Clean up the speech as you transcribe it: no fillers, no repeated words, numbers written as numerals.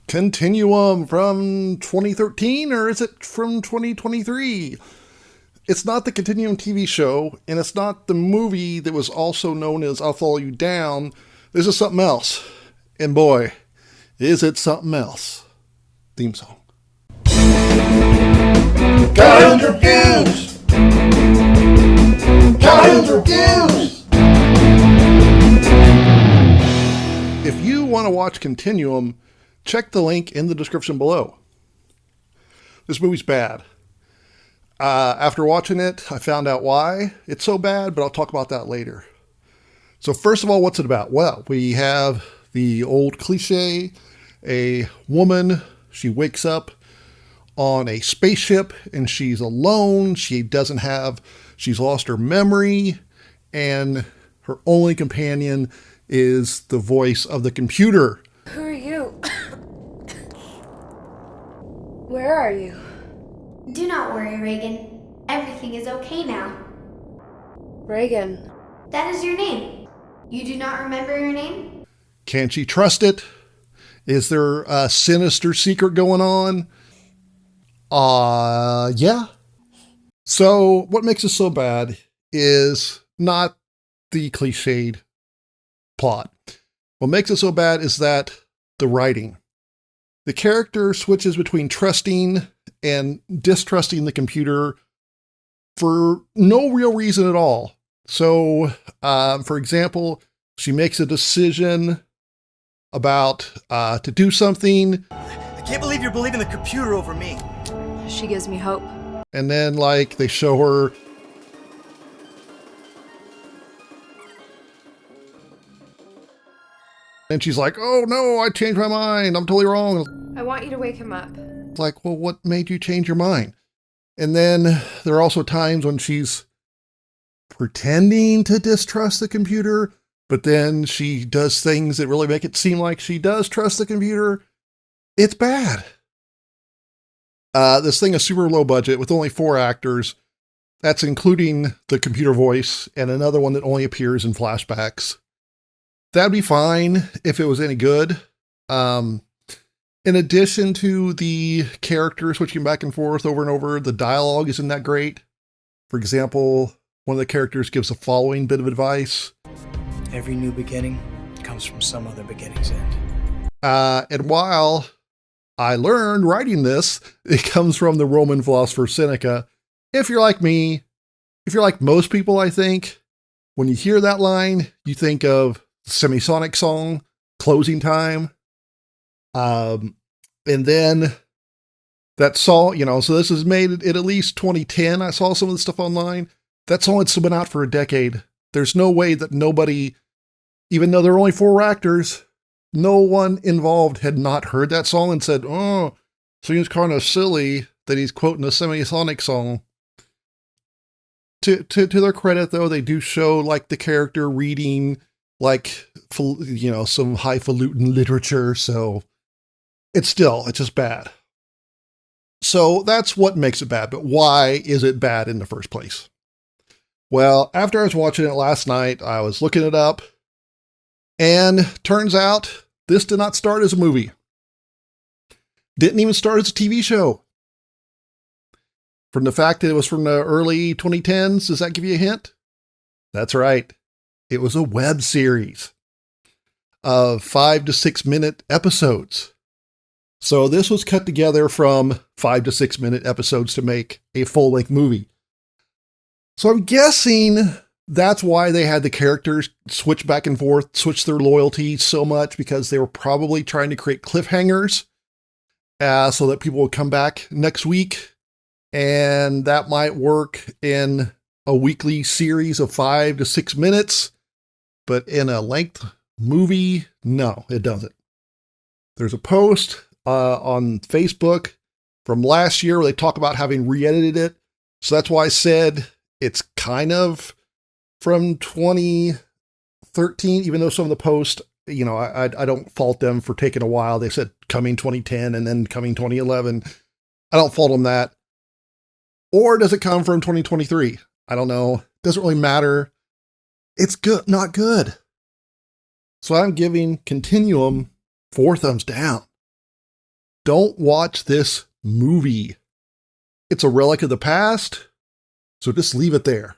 Continuum from 2013, or is it from 2023? It's not the Continuum TV show, and it's not the movie that was also known as I'll Follow You Down. This is something else. And boy, is it something else. Theme song. Kyle's Reviews! Kyle's Reviews! If you want to watch Continuum, check the link in the description below. This movie's bad. After watching it, I found out why it's so bad, but I'll talk about that later. So first of all, what's it about? Well, we have the old cliche, a woman, she wakes up on a spaceship and she's alone. She's lost her memory, and her only companion is the voice of the computer. Who are you? Where are you? Do not worry, Reagan. Everything is okay now. Reagan. That is your name. You do not remember your name? Can she trust it? Is there a sinister secret going on? Yeah. So what makes it so bad is not the cliched plot. What makes it so bad is that the writing. The character switches between trusting and distrusting the computer for no real reason at all. So, for example, she makes a decision about to do something. I can't believe you're believing the computer over me. She gives me hope. And then, they show her. And she's like, oh no, I changed my mind. I'm totally wrong. I want you to wake him up. It's like, well, what made you change your mind? And then there are also times when she's pretending to distrust the computer, but then she does things that really make it seem like she does trust the computer. It's bad. This thing is super low budget with only 4 actors. That's including the computer voice and another one that only appears in flashbacks. That'd be fine if it was any good. In addition to the characters switching back and forth over and over, the dialogue isn't that great. For example, one of the characters gives the following bit of advice. Every new beginning comes from some other beginning's end. And while I learned writing this, it comes from the Roman philosopher Seneca. If you're like me, if you're like most people, I think, when you hear that line, you think of the Semisonic song, Closing Time. And then that song, so this is made at least 2010. I saw some of the stuff online. That song had been out for a decade. There's no way that nobody, even though there are only 4 actors, no one involved had not heard that song and said, oh, seems kind of silly that he's quoting a Semisonic song. To their credit, though, they do show the character reading some highfalutin literature. So it's just bad. So that's what makes it bad. But why is it bad in the first place? Well, after I was watching it last night, I was looking it up, and turns out this did not start as a movie. Didn't even start as a TV show. From the fact that it was from the early 2010s, does that give you a hint? That's right. It was a web series of 5 to 6 minute episodes. So this was cut together from 5 to 6 minute episodes to make a full length movie. So I'm guessing that's why they had the characters switch back and forth, switch their loyalty so much, because they were probably trying to create cliffhangers so that people would come back next week. And that might work in a weekly series of 5 to 6 minutes. But in a length movie, no, it doesn't. There's a post on Facebook from last year where they talk about having re-edited it. So that's why I said it's kind of from 2013, even though some of the posts, I don't fault them for taking a while. They said coming 2010 and then coming 2011. I don't fault them that. Or does it come from 2023? I don't know. Doesn't really matter. It's good, not good. So I'm giving Continuum 4 thumbs down. don't watch this movie. It's a relic of the past, so just leave it there.